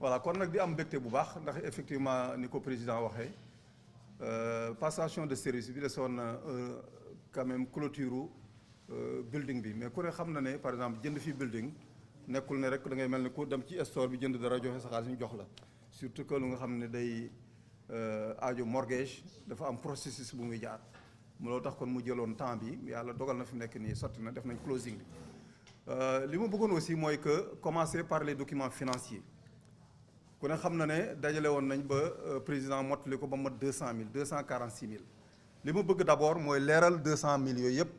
voilà kon nag di am mbégte bu baax ndax effectivement ni ko président waxee passation de service bi desoon quand même clôture building bi mais ku ne xam na ne par exemple jënd fii building nekkul ne rek da ngay mel ni ku dem ci store bi jënd dara joxe sa xaalis ñu jox la surtout que lu nga xam ne day aajo mortgage dafa am processus bu muy jaar loolu tax kon mu jëloon temps bi yàlla dogal na fi mu nekk nii sotti na def nañ closing bi li ma bëggoon aussi mooy que commencer par les documents financiers ku ne xam na ne dajale woon nañ ba président mottali ko ba mat 200 000 246 000 li ma bëgg d'abord mooy leeral 200 000 yooyu yëpp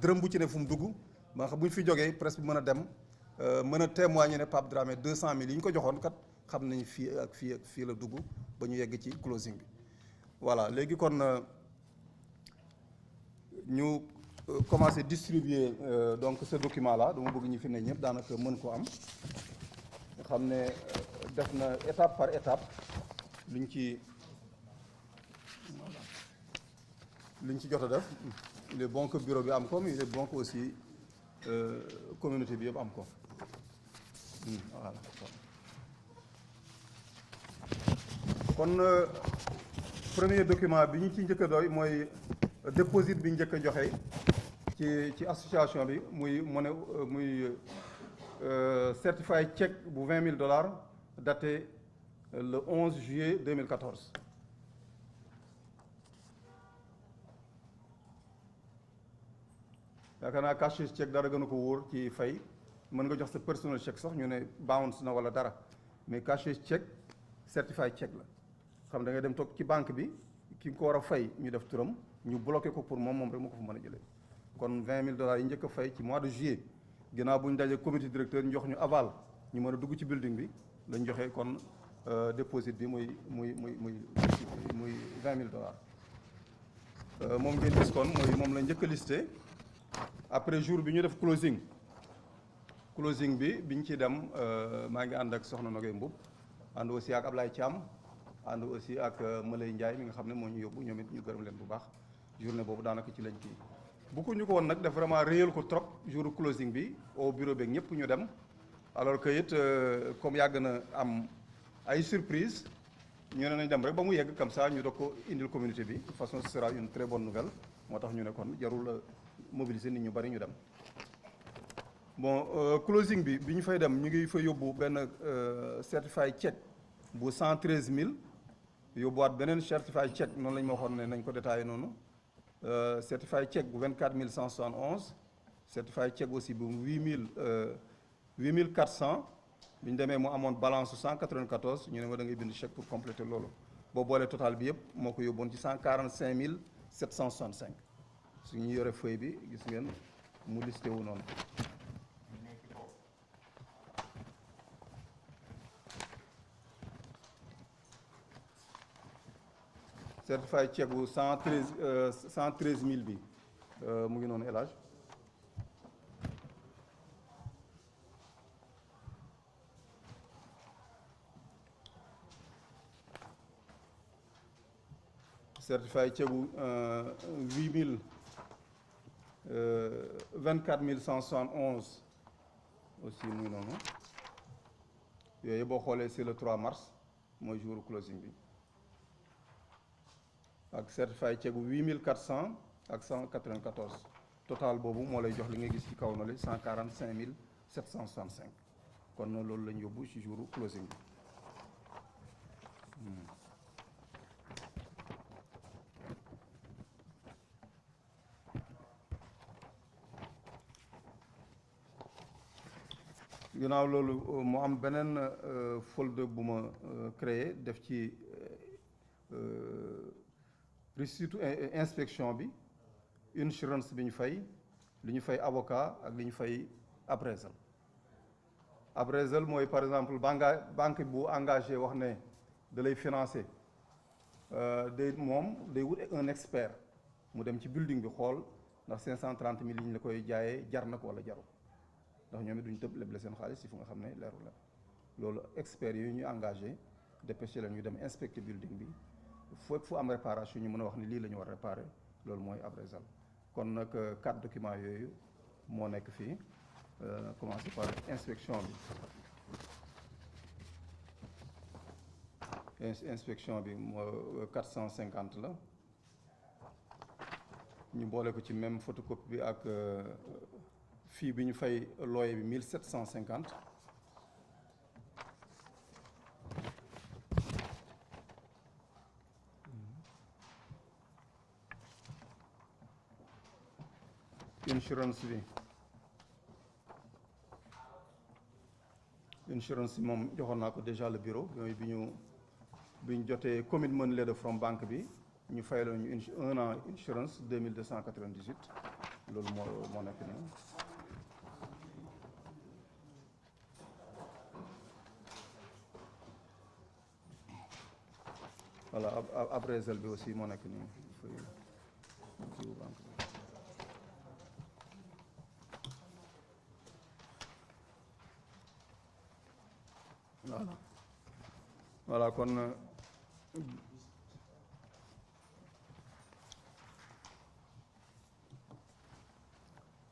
dërëm bu ci ne fu mu dugg ba nga xam bu ñu fi jógee presse bi mën a dem mën a témoigner ne Pape Dramé 200 000 yi ñu ko joxoon kat xam nañ fii ak fii ak fii la dugg ba ñu yegg ci closing bi voilà léegi kon ñu commencer distribuer donc ce document là dama bëgg ñu fi ne ñëpp daanaka mën ko am nga xam ne def na étape par étape liñ ci jot a def il est bon que bureau bi am ko mais il est bon que aussi communauté bi yëpp am ko voilà kon premier document bi ñu ci njëkk a doy mooy déposit bi ñu njëkk a joxe ci association bi muy certified chèque bu $20 000 daté le 11 juillet 2014 yaakaar naa cashier's chèque dara gën a ko wóor ci fay mën nga jox sa personal chèque sax ñu ne bounce na wala dara mais cashier's chèque certified chèque la xam da ngay dem toog ci banque bi ki nga ko war a fay ñu def turam ñu bloqué ko pour moom rek moo ko fa mën a jëlee kon $20 000 yi njëkk a fay ci mois de juillet ginnaaw bu ñu dajee comité directeur ñu jox ñu aval ñu mën a dugg ci building bi lañ joxe kon déposit bi muy $20 000 moom ngeen gis kon moom la njëkk a listé après jour bi ñu def closing bi biñ ci dem maa ngi ànd ak Soxna Nogoy Mbub ànd aussi ak Ablaye Thiam ànd aussi ak Malay Ndiaye mi nga xam ne moo ñu yóbbu ñoom it ñu gërëm leen bu baax journée boobu daanaka ci lañ kii bu ñu ko woon nag daf vraiment réyal ko trop jour closing bi au bureau beeg ñëpp ñu dem alors que it comme yàgg na am ay surprise ñu ne nañ dem rek ba mu yegg comme ça ñu doog ko indil communauté bi de toute façon ce sera une très bonne nouvelle moo tax ñu ne kon jarul mobiliser nit ñu bari ñu dem bon closing bi ñu fay dem ñu ngi fa yóbbu benn certified chèque bu 113 000 yóbbuwaat beneen certified chèque noonu la ñu ma waxoon ne nañ ko détaillé noonu certified chèque bu 24 171 certified chèque aussi bu 8 400 bi ñu demee mu amoon balance 194 ñu ne ma da ngay bind chèque pour compléter loolu boo boolee total bi yëpp moo ko yóbboon ci 145 765 su ñu yore feuille bi gis ngeen mu listé wu noonu. certified chèque bu 113 000 bi mu ngi noonu élage certified chèque bu 24 171 aussi mu ngi noonu yooyu boo xoolee c'est le 3 mars mooy jour closing bi ak certified chèque bu 8400 ak 194 total boobu moo lay jox li nga gis ci kaw na li 145 765 kon loolu lañ yóbbu ci jour closing bi ginnaaw loolu mu am beneen folder bu ma créé def ci receipt inspection bi insurance bi ñu fay li ñu fay avocat ak li ñu fay appraisal mooy par exemple banque bu engagé wax ne da lay financer day wut un expert mu dem ci building bi xool ndax 530 000 yi ñu la koy jaayee jar na ko wala jaru ndax ñoom it duñu tëb leble seen xaalis ci fu nga xam ne leeru la loolu experts yooyu ñu engagé dépêché la ñu dem inspecter building bi fépp fu am réparation ñu mën a wax ni lii la ñu war a réparer loolu mooy appraisal kon nag 4 documents yooyu moo nekk fii commencer par inspection bi inspection bi 450 la ñu boole ko ci même photocopie bi ak fii bi ñu fay loyer bi 1750 insurance bi moom joxoon naa ko déjà le bureau yooyu bi ñu jotee commitment letter from banque bi ñu fayaloon ñu 1 an insurance 2298 loolu moo nekk nii. voilà appraisal bi aussi moo nekk nii kii banque bi. voilà kon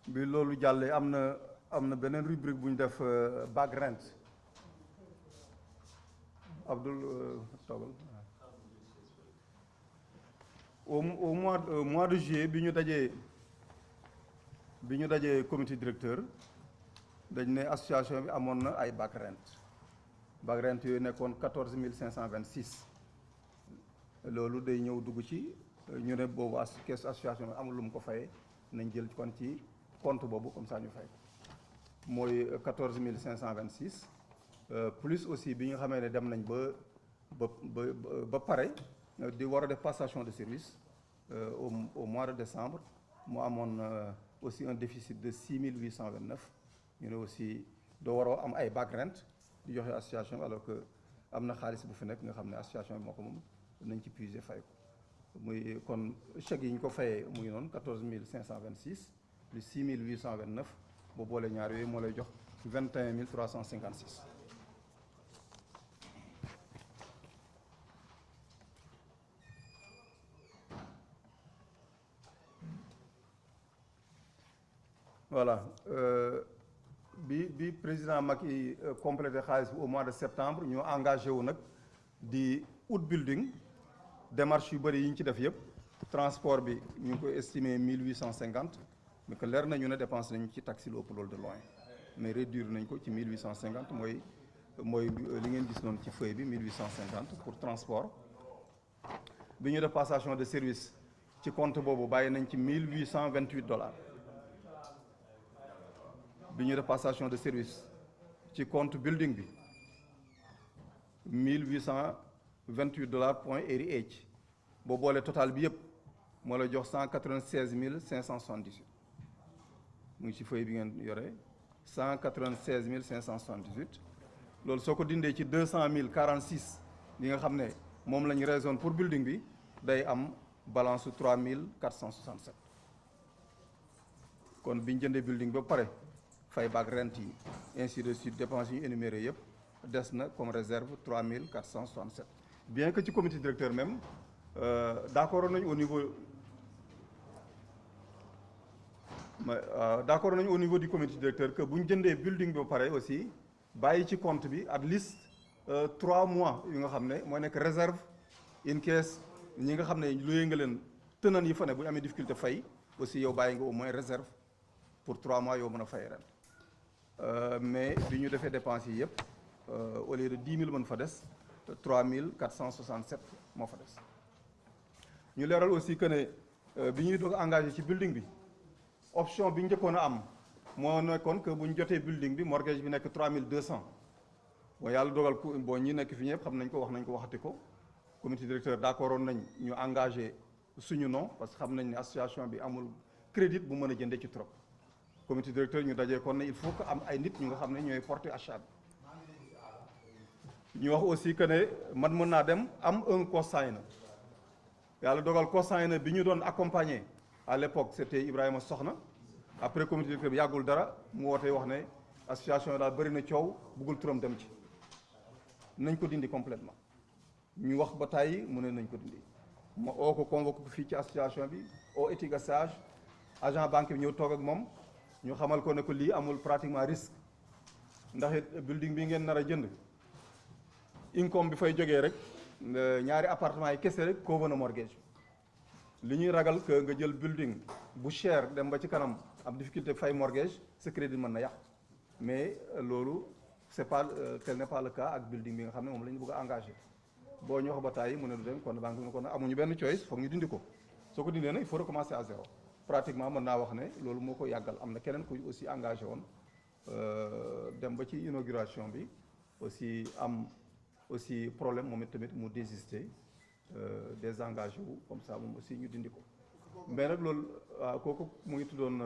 bi loolu jàllee am na beneen rubrique bu ñu def bag rent Abdoul toogal au mois de juillet bi ñu dajee comité directeur dañ ne association bi amoon na ay bag rent yooyu nekkoon 14 526 loolu day ñëw dugg ci ñu ne boobu caisse association bi amul lu mu ko fayee nañ jël kon ci compte boobu comme ça ñu fay mooy 14 526 plus aussi bi nga xamee ne dem nañ ba pare di war a def passation de service au mois de décembre mu amoon aussi un déficit de 6 829 ñu ne aussi doo waroo am ay bag rent di joxe association bi alors que am na xaalis bu fi nekk nga xam ne association bi moo ko moom nañ ci puiser fay ko muy kon chèque yi ñu ko fayee mu ngi noonu 14 526 plus 6 829 boo boole ñaar yooyu moo lay jox 21 356. voilà bi président Macky complété xaalis bi au mois de septembre ñu engagé wu nag di out building démarche yu bëri yi ñu ci def yëpp transport bi ñu ngi ko estimé 1850 mais que leer nañu ne dépense nañu ci taxi lu ëpp loolu de loin mais réduire nañ ko ci 1850 mooy li ngeen gis noonu ci feuille bi 1850 pour transport bi ñu def passation de service ci compte boobu bàyyi nañ ci $1828 bi ñu def passation de service ci compte building bi $1828.80 boo boole total bi yëpp moo la jox 196 578 mu ngi ci feuille bi ngeen yore 196 578 loolu soo ko dindee ci 200 046 li nga xam ne moom la ñu raison pour building bi day am balance su 3467 kon bi ñu jëndee building ba pare fay baag rent yi ainsi de suite dépenses yi ñu énuméré yëpp des na comme réserve 3467 bien que ci comité directeur même d'accord nañu au niveau du comité directeur que bu ñu jëndee building bi ba pare aussi bàyyi ci compte bi at least 3 mois yu nga xam ne mooy nekk réserve in case ñi nga xam ne luyee nga leen tënan yi fa ne bu ñu amee difficulté fay aussi yow bàyyi nga au moins réserve pour 3 mois yow mën a fay ren mais bi ñu defee dépenses yi yëpp au lieu de 10 000 mën fa des 3467 moo fa des ñu leeral aussi que ne bi ñuy doog engagé ci building bi option bi njëkkoon a am moo nekkoon que bu ñu jotee building bi mortgage bi nekk 3200 bon yàlla dogal ko bon ñi nekk fi ñëpp xam nañ ko waxati ko comité directeur d'accord woon nañ ñu engagé suñu nom parce que xam nañ ne association bi amul crédit bu mën a jëndee ci trop comité directeur ñu dajee kon ne il faut que am ay nit ñu nga xam ne ñooy porter achat bi ñu wax aussi que ne man mën naa dem am un cosigner yàlla dogal cosigner bi ñu doon accompagner à l'époque c'était Ibrahima Soxna après comité directeur bi yàggul dara mu wootee wax ne association daal bëri na coow bëggul turam dem ci nañ ko dindi complètement ñu wax ba tàyyi mu ne nañ ko dindi ma oo ko convoqué ko fii ci association bi au éthique sage agent banque bi ñëw toog ak moom ñu xamal ko ne ko lii amul pratiquement risque ndax it building bi ngeen nar a jënd income bi fay jógee rek ñaari appartement yi kese rek koo mën a mortgage li ñuy ragal que nga jël building bu cher dem ba ci kanam am difficulté fay mortgage sa crédit mën na yàq mais loolu c'est pas tel n'est pas le cas ak building bi nga xam ne moom la ñu bëgg a engagé boo ñu wax ba tàyyi mu ne du dem kon banque bi kon amuñu benn choice foog ñu dindi ko soo ko dindee nag il faut recommencer à zéro pratiquement mën naa wax ne loolu moo ko yàggal am na keneen ku aussi engagé woon dem ba ci inauguration bi aussi am aussi problème moom it tamit mu désister désengagé wu comme ça moom aussi ñu dindi ko mais nag loolu waaw kooku mu ngi tuddoon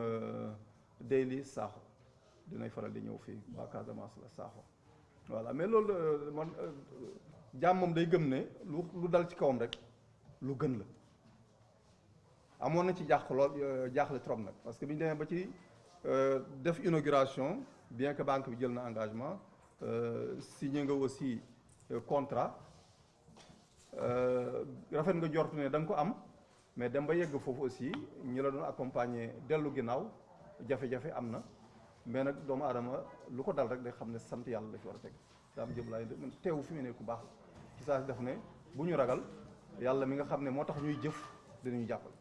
Daily Sakho dinay faral di ñëw fii waa Casamance la Sakho voilà mais loolu man jàmm moom day gëm ne lu dal ci kawam rek lu gën la amoon na ci jaaxle trop nag parce que bi ñu demee ba ci def inauguration bien que banque bi jël na engagement signé nga aussi contrat rafet nga jortu ne da nga ko am mais dem ba yegg foofu aussi ñi la doon accompagner dellu ginnaaw jafe-jafe am na mais nag doomu aadama lu ko dal rek day xam ne sant yàlla la ci war a teg daam jëm laay teewu fi mu ne ku baax ci saa si def ne bu ñu ragal yàlla mi nga xam ne moo tax ñuy jëf dinañu jàppale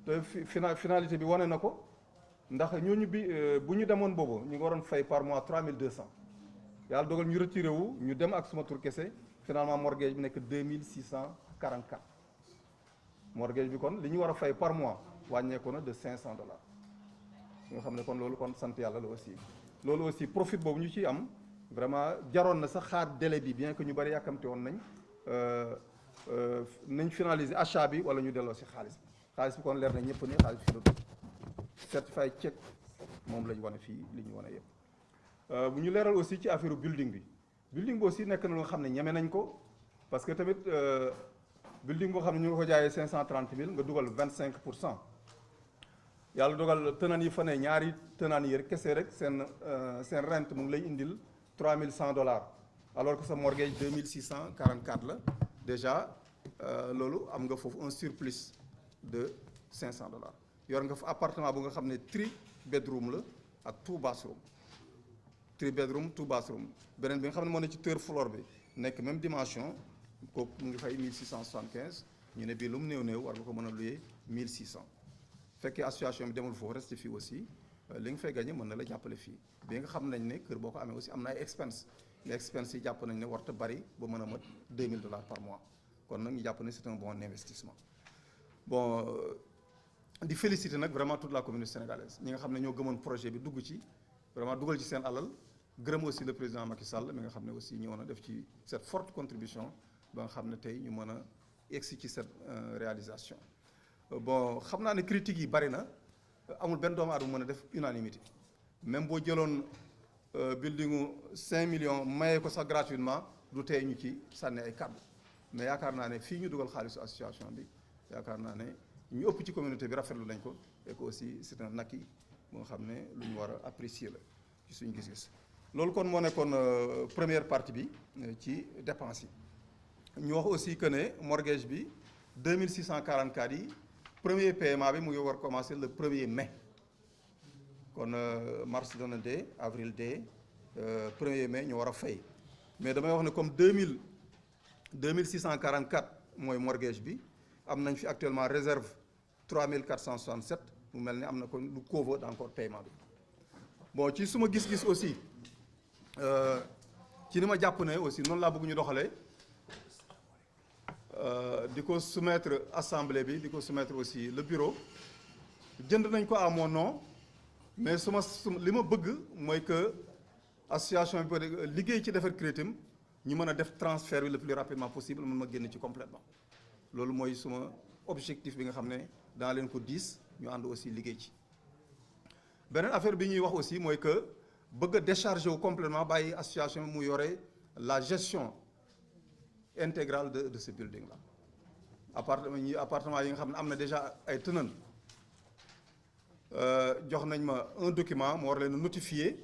te finalité bi wane na ko ndax ñooñu bi bu ñu demoon boobu ñu ngi waroon fay par mois 3200 yàlla dogal ñu retiré wu ñu dem ak suma tur kese finalement mortgage bi nekk 2644 mortgage bi kon li ñu war a fay par mois wàññeeku na de $500 nga xam ne kon loolu kon sant yàlla la aussi loolu aussi profit boobu ñu ciy am vraiment jaroon na sax xaar délai bi bien que ñu bari yàkkamte woon nañ finaliser achat bi wala ñu delloo si xaalis bi kon leer na ñëpp ni xaalis fi la dugg certifié chèque moom lañ wane fii li ñu wane yëpp bu ñu leeral aussi ci affaire building bi aussi nekk na lu nga xam ne ñeme nañ ko parce que tamit building boo xam ne ñu ngi ko jaayee 530 000 nga dugal 25%. yàlla dogal tenant yi fa ne ñaari tenant yi kese rek seen rente mu ngi lay indil $3100 alors que sa mortgage 2644 la déjà loolu am nga foofu un surplus de $500 yor nga fa appartement bu nga xam ne 3 bedroom la ak 2 bathroom 3 bedroom 2 bathroom beneen bi nga xam ne moo ne ci third floor bi nekk même dimension kooku mu ngi fay 1675 ñu ne bii lu mu néew war nga ko mën a louer 1600 fekkee association bi demul foofu reste fii aussi li nga fay gagné mën na la jàppale fii bi nga xam nañ ne kër boo ko amee aussi am na ay expense les expenses yi jàpp nañ ne warta bari ba mën a mat $2000 par mois kon nag ñu jàpp ne c'est un bon investissement bon di féliciter nag vraiment toute la communauté sénégalaise ñi nga xam ne ñoo gëmoon projet bi dugg ci vraiment dugal ci seen alal gërëm aussi le président Macky Sall mi nga xam ne aussi ñëw na def ci cette forte contribution ba nga xam ne tey ñu mën a egsi ci cette réalisation bon xam naa ne critiques yi bari na amul benn doomu aadama mën a def unanimité même boo jëloon buildingu 5 millions mayee ko sax gratuitement du tey ñu ci sànni ay kàddu mais yaakaar naa ne fii ñu dugal xaalisu association bi yaakaar naa ne ñu ëpp ci communauté bi rafetlu nañ ko et que aussi c'est un acquis moo xam ne lu ñu war a apprécier la ci suñu gis-gis loolu kon moo nekkoon première partie bi ci dépenses yi ñu wax aussi que ne mortgage bi 2644 yi premier paiement bi mu ngi war commencer le 1er mai kon mars dana dee avril dee 1er mai ñu war a fay mais damay wax ne comme 2644 mooy mortgage bi am nañ fi actuellement réserve 3467 mu mel ni am na ko lu couvre encore paiement bi bon ci suma gis-gis aussi ci ni ma jàpp ne aussi noonu laa bëgg ñu doxalee di ko soumettre assemblée bi di ko soumettre aussi le bureau jënd nañ ko à mon nom mais li ma bëgg mooy que association bi liggéey ci defar créatim ñu mën a def transfert bi le plus rapidement possible mën ma génn ci complètement loolu mooy suma objectif bi nga xam ne daa leen ko diis ñu ànd aussi liggéey ci beneen affaire bi ñuy wax aussi mooy que bëgg a décharger wu complètement bàyyi association bi mu yore la gestion intégrale de ce building là appartement yi nga xam ne am na déjà ay tenant jox nañ ma un document mu war leen notifier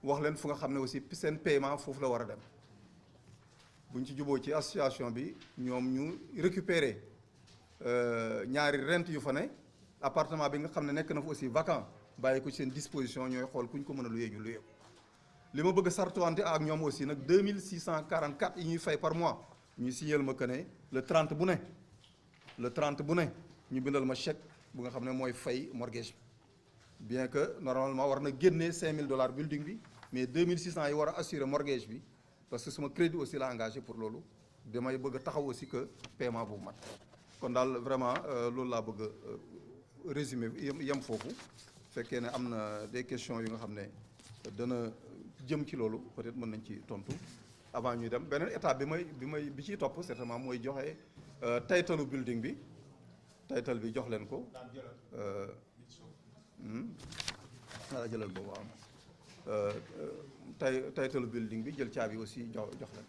wax leen fu nga xam ne aussi seen paiement foofu la war a dem bu ñu ci juboo ci association bi ñoom ñu récupérer ñaari rente yu fa ne appartement bi nga xam ne nekk na fa aussi vacant bàyyi ko ci seen disposition ñooy xool ku ñu ko mën a luyee ñu luyee li ma bëgg a sartuwante ak ñoom aussi nag 2644 yi ñuy fay par mois ñu signal ma que ne le 30 bu ne le 30 bu ne ñu bindal ma chèque bu nga xam ne mooy fay mortgage bi bien que normalement war na génnee $5000 building bi mais 2600 yi war a assurer mortgage bi parce que suma crédit aussi la engagé pour loolu damay bëgg a taxaw aussi que paiement bu mat kon daal vraiment loolu laa bëgg a résumer yem foofu fekkee ne am na des questions yu nga xam ne dana jëm ci loolu peut-être mën nañ ci tontu avant ñuy dem beneen étape bi ciy topp certainement mooy joxe taytalu building bi taytal bi jox leen ko wala jëlal boobu waaw taytalu building bi jël caabi aussi jox leen